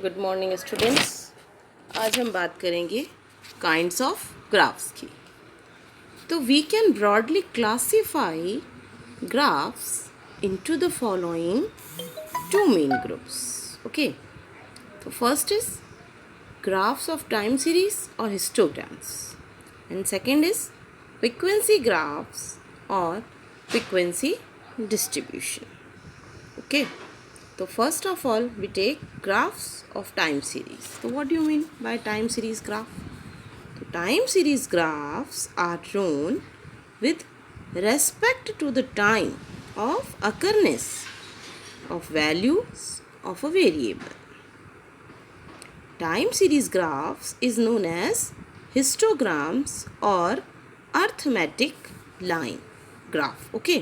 Good morning students. आज हम बात करेंगे काइंड्स ऑफ ग्राफ्स की। तो we can broadly classify graphs into the following two main groups. Okay, तो first is graphs of time series और histograms, and second is frequency graphs और frequency distribution. Okay, so first of all we take graphs of time series. So what do you mean by time series graph? So time series graphs are drawn with respect to the time of occurrence of values of a variable. Time series graphs is known as histograms or arithmetic line graph. Okay,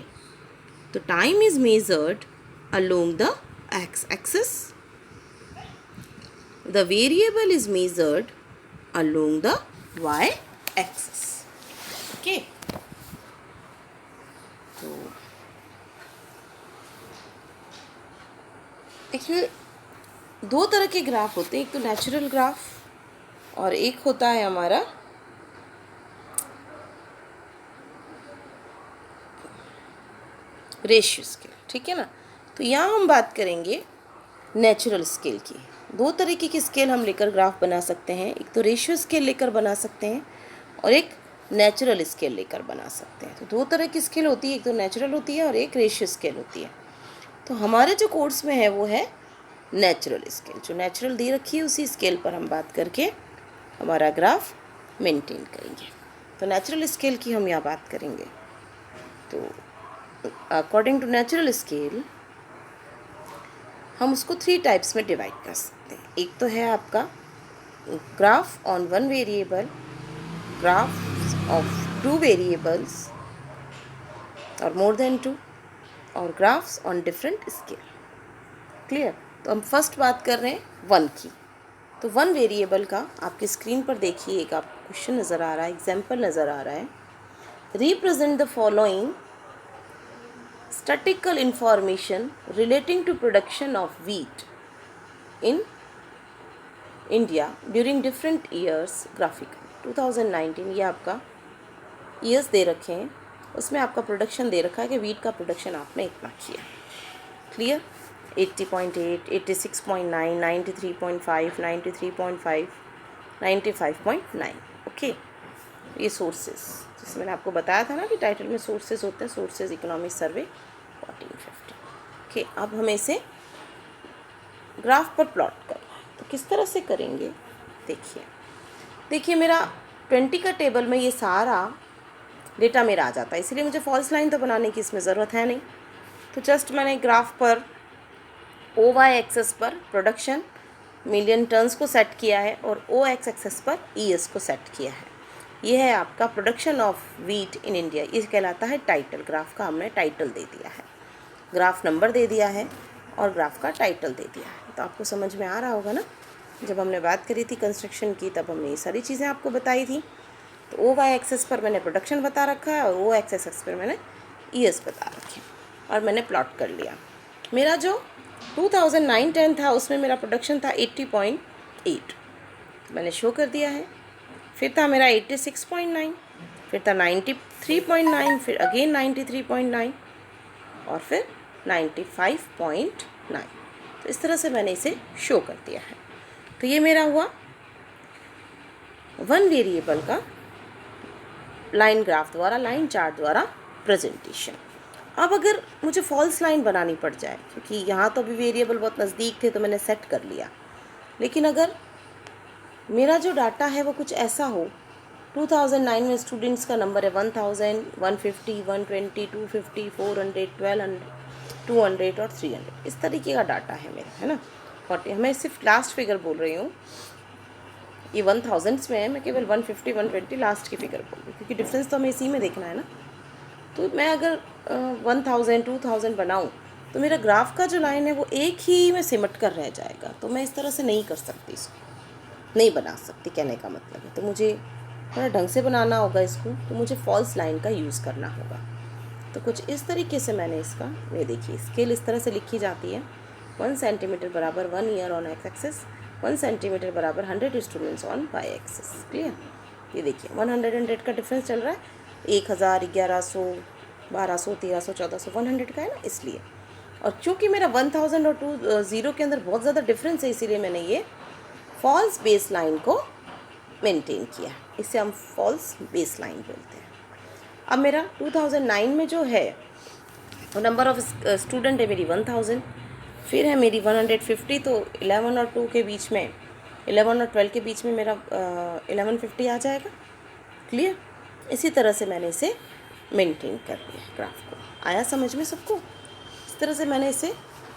so time is measured along the x-axis. The variable is measured along the y-axis. Okay. तो देखिए, दो तरह के graph होते हैं, एक तो natural graph और एक होता है हमारा रेशियो स्केल। ठीक है ना। तो यहाँ हम बात करेंगे नेचुरल स्केल की। दो तरीके की स्केल हम लेकर ग्राफ बना सकते हैं, एक तो रेशियो स्केल लेकर बना सकते हैं और एक नेचुरल स्केल लेकर बना सकते हैं। तो दो तरह की स्केल होती है, एक तो नेचुरल होती है और एक रेशियो स्केल होती है। तो हमारे जो कोर्स में है वो है नेचुरल स्केल। जो नेचुरल दे रखी है उसी स्केल पर हम बात करके हमारा ग्राफ मेंटेन करेंगे। तो नेचुरल स्केल की हम यहाँ बात करेंगे। तो अकॉर्डिंग टू नेचुरल स्केल हम उसको 3 टाइप्स में डिवाइड कर सकते हैं। एक तो है आपका graph on one variable, graph of 2 variables और मोर देन 2, और graphs on different scale. Clear. तो हम फर्स्ट बात कर रहे हैं वन की। तो वन वेरिएबल का आपकी स्क्रीन पर देखिए एक आपको क्वेश्चन नज़र आ रहा है, एग्जाम्पल नज़र आ रहा है। Represent the following statistical information relating to production of wheat in India during different years graphically। 2019 ये आपका ईयर्स दे रखे हैं, उसमें आपका प्रोडक्शन दे रखा है कि वीट का प्रोडक्शन आपने इतना किया। क्लियर। 80.8, 86.9, 93.5, 93.5, 95.9। ओके, ये सोर्सेस जैसे मैंने आपको बताया था ना कि टाइटल में सोर्सेज होते हैं, सोर्सेज इकोनॉमिक सर्वे 1450। ओके, अब हमें इसे ग्राफ पर प्लॉट करना है। तो किस तरह से करेंगे देखिए मेरा 20 का टेबल में ये सारा डेटा मेरा आ जाता है, इसलिए मुझे फॉल्स लाइन तो बनाने की इसमें ज़रूरत है नहीं। तो जस्ट मैंने ग्राफ पर OY एक्सेस पर प्रोडक्शन मिलियन टन्स को सेट किया है और OX एक्सेस पर ES को सेट किया है। ये है आपका production of wheat in India. ये कहलाता है टाइटल। ग्राफ का हमने टाइटल दे दिया है, ग्राफ नंबर दे दिया है और ग्राफ का टाइटल दे दिया है। तो आपको समझ में आ रहा होगा ना, जब हमने बात करी थी कंस्ट्रक्शन की तब हमने ये सारी चीज़ें आपको बताई थी। तो OY एक्सेस पर मैंने प्रोडक्शन बता रखा है और OX एक्सेस पर मैंने ES बता रखे और मैंने प्लॉट कर लिया। मेरा जो 2009-10 था उसमें मेरा प्रोडक्शन था 80.8, मैंने शो कर दिया है। फिर था मेरा 86.9, फिर था 93.9, फिर अगेन 93.9 और फिर 95.9। तो इस तरह से मैंने इसे शो कर दिया है। तो ये मेरा हुआ वन वेरिएबल का लाइन ग्राफ द्वारा, लाइन चार्ट द्वारा प्रेजेंटेशन। अब अगर मुझे फॉल्स लाइन बनानी पड़ जाए, क्योंकि यहाँ तो अभी वेरिएबल बहुत नज़दीक थे तो मैंने सेट कर लिया, लेकिन अगर मेरा जो डाटा है वो कुछ ऐसा हो, 2009 में स्टूडेंट्स का नंबर है 1000, 150, 120, 250, 400, 1200, 200 और 300, इस तरीके का डाटा है मेरा, है ना। 40, मैं सिर्फ लास्ट फिगर बोल रही हूँ, ये 1000s में है, मैं केवल 150, 120 लास्ट की फिगर बोल रही हूँ, क्योंकि डिफरेंस तो हमें इसी में देखना है ना। तो मैं अगर 1000, 2000 बनाऊँ तो मेरा ग्राफ का जो लाइन है वो एक ही में सिमट कर रह जाएगा। तो मैं इस तरह से नहीं कर सकती, इसको नहीं बना सकती, कहने का मतलब है। तो मुझे थोड़ा ढंग से बनाना होगा इसको, तो मुझे फॉल्स लाइन का यूज़ करना होगा। तो कुछ इस तरीके से मैंने इसका, ये देखिए स्केल इस तरह से लिखी जाती है 1 सेंटीमीटर बराबर 1 year on X axis, 1 centimetre बराबर 100 students on Y axis. Clear? ये देखिए 100 का डिफरेंस चल रहा है, 1000, 1100, 1200, 1300, 1400, 100 का है ना, इसलिए। और चूँकि मेरा 1000 और 20 के अंदर बहुत ज़्यादा डिफरेंस है, इसीलिए मैंने ये फॉल्स बेस लाइन को मेंटेन किया। इसे हम फॉल्स बेस लाइन बोलते हैं। अब मेरा 2009 में जो है वो नंबर ऑफ स्टूडेंट है मेरी 1000, फिर है मेरी 150, तो 11 और 2 के बीच में, 11 और 12 के बीच में मेरा 1150 आ जाएगा। क्लियर? इसी तरह से मैंने इसे मेंटेन कर लिया ग्राफ को। आया समझ में सबको? इस तरह से मैंने इसे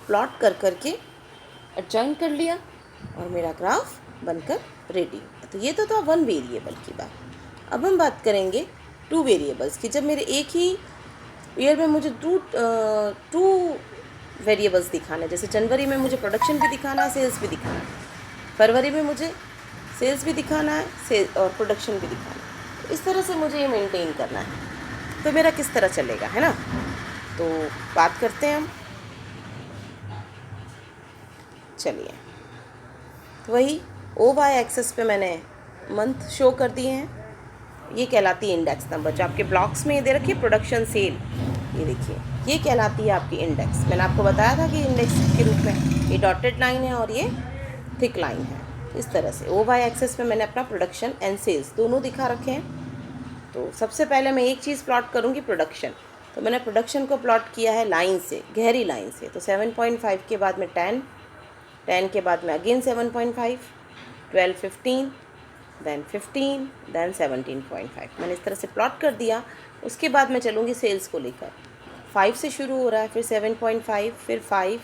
प्लॉट कर करके एडजॉइन कर लिया और मेरा ग्राफ बनकर रेडी। तो ये तो था 1 वेरिएबल की बात। अब हम बात करेंगे 2 वेरिएबल्स की। जब मेरे एक ही ईयर में मुझे टू वेरिएबल्स दिखाना है, जैसे जनवरी में मुझे प्रोडक्शन भी दिखाना है, सेल्स भी दिखाना है, फरवरी में मुझे सेल्स भी दिखाना है, सेल और प्रोडक्शन भी दिखाना है, तो इस तरह से मुझे ये मेंटेन करना है। तो मेरा किस तरह चलेगा, है ना? तो बात करते हैं हम। चलिए, तो वही ओ वाई एक्सेस पे मैंने मंथ शो कर दिए हैं। ये कहलाती है इंडेक्स नंबर, जो आपके ब्लॉक्स में ये दे रखी है प्रोडक्शन सेल, ये देखिए, ये कहलाती है आपकी इंडेक्स। मैंने आपको बताया था कि इंडेक्स के रूप में ये डॉटेड लाइन है और ये थिक लाइन है। इस तरह से ओ वाई एक्सेस में मैंने अपना प्रोडक्शन एंड सेल्स दोनों दिखा रखे हैं। तो सबसे पहले मैं एक चीज़ प्लॉट करूँगी, प्रोडक्शन। तो मैंने प्रोडक्शन को प्लॉट किया है लाइन से, गहरी लाइन से। तो 7.5 के बाद में 10, 10 के बाद में अगेन 7.5, 12, 15, देन 15, देन 17.5। मैंने इस तरह से प्लॉट कर दिया। उसके बाद मैं चलूँगी सेल्स को लेकर। 5 से शुरू हो रहा है, फिर 7.5, फिर 5,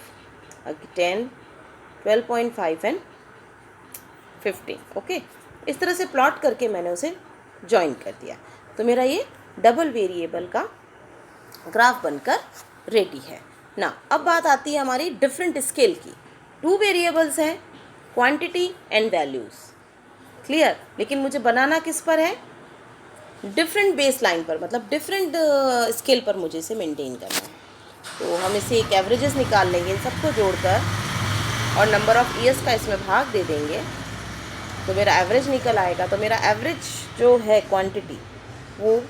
10, 12.5 एंड 15। ओके, इस तरह से प्लॉट करके मैंने उसे ज्वाइन कर दिया। तो मेरा ये डबल वेरिएबल का ग्राफ बनकर रेडी है ना। अब बात आती है हमारी डिफरेंट स्केल की। 2 वेरिएबल्स हैं, क्वांटिटी एंड वैल्यूज़। क्लियर? लेकिन मुझे बनाना किस पर है? डिफरेंट बेस लाइन पर, मतलब डिफरेंट स्केल पर मुझे इसे मेंटेन करना है। तो हम इसे एक एवरेजेस निकाल लेंगे, सबको जोड़कर, और नंबर ऑफ़ ईयर्स का इसमें भाग दे देंगे, तो मेरा एवरेज निकल आएगा। तो मेरा एवरेज जो है क्वांटिटी वो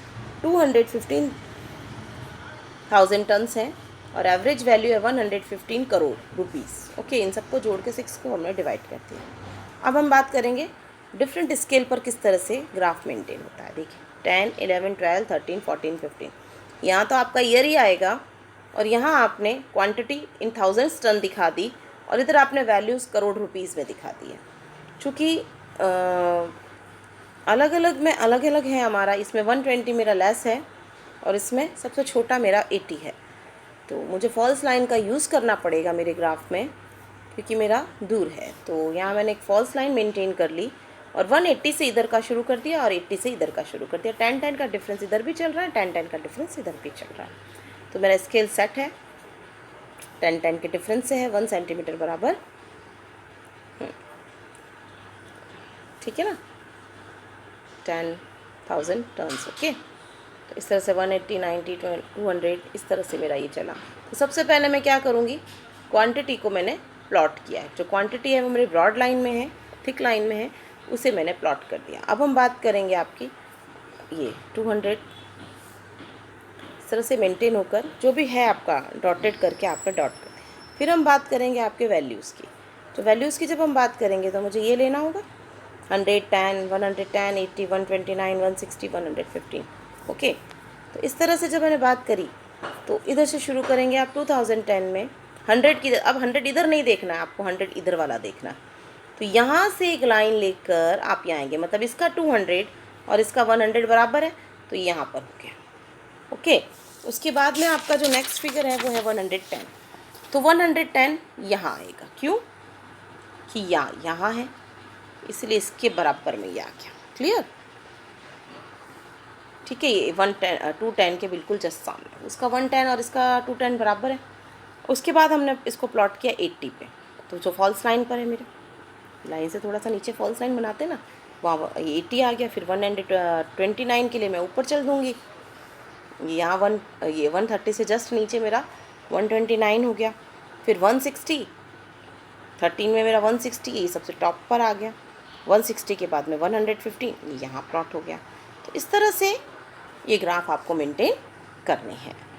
215,000 टन्स है और एवरेज वैल्यू है 115 करोड़ रुपीज़। ओके, इन सबको जोड़ के 6 को हमने डिवाइड कर दिया। अब हम बात करेंगे डिफरेंट स्केल पर किस तरह से ग्राफ मेंटेन होता है। देखिए 10, 11, 12, 13, 14, 15, यहाँ तो आपका ईयर ही आएगा और यहाँ आपने क्वांटिटी इन थाउजेंड्स टन दिखा दी और इधर आपने वैल्यूज़ करोड़ रुपीज़ में दिखा दी है। चूँकि अलग अलग में अलग अलग है हमारा, इसमें 120 मेरा लेस है और इसमें सबसे छोटा मेरा 80 है। तो मुझे फॉल्स लाइन का यूज़ करना पड़ेगा मेरे ग्राफ में, क्योंकि मेरा दूर है। तो यहाँ मैंने एक फॉल्स लाइन मेंटेन कर ली और 180 से इधर का शुरू कर दिया और 80 से इधर का शुरू कर दिया। 10-10 का डिफरेंस इधर भी चल रहा है, 10-10 का डिफरेंस इधर भी चल रहा है। तो मेरा स्केल सेट है, 10-10 के डिफरेंस से है, 1 सेंटीमीटर बराबर, ठीक है ना, 10,000 टर्न्स। ओके, तो इस तरह से 180, 90, 200, इस तरह से मेरा ये चला। तो सबसे पहले मैं क्या करूँगी, क्वांटिटी को मैंने प्लॉट किया है। जो क्वांटिटी है वो मेरी ब्रॉड लाइन में है, थिक लाइन में है, उसे मैंने प्लॉट कर दिया। अब हम बात करेंगे आपकी ये 200 इस तरह से मेंटेन होकर जो भी है आपका डॉटेड करके आपने डॉट कर। फिर हम बात करेंगे आपके वैल्यूज़ की। तो वैल्यूज़ की जब हम बात करेंगे तो मुझे ये लेना होगा 110, 110, 80, 129, 160, 115। ओके, तो इस तरह से जब मैंने बात करी तो इधर से शुरू करेंगे आप 2010 में 100 की। अब 100 इधर नहीं देखना है आपको, 100 इधर वाला देखना है। तो यहाँ से एक लाइन लेकर आप यहाँ आएंगे, मतलब इसका 200 और इसका 100 बराबर है, तो यहाँ पर हो गया। ओके, उसके बाद में आपका जो नेक्स्ट फिगर है वो है 110। तो 110 यहाँ आएगा, क्यों कि यहाँ है, इसलिए इसके बराबर में ये आ गया। क्लियर? ठीक है, ये 210 के बिल्कुल जस्ट सामने, उसका 110 और इसका 210 बराबर है। उसके बाद हमने इसको प्लॉट किया 80 पे, तो जो फॉल्स लाइन पर है, मेरे लाइन से थोड़ा सा नीचे फॉल्स लाइन बनाते ना, वहाँ 80 आ गया। फिर 129 के लिए मैं ऊपर चल दूँगी, यहाँ 130 से जस्ट नीचे मेरा 129 हो गया। फिर 160 13 में मेरा 160, यही सबसे टॉप पर आ गया। 160 के बाद में 115, ये यहाँ प्लॉट हो गया। तो इस तरह से ये ग्राफ आपको मेंटेन करने हैं।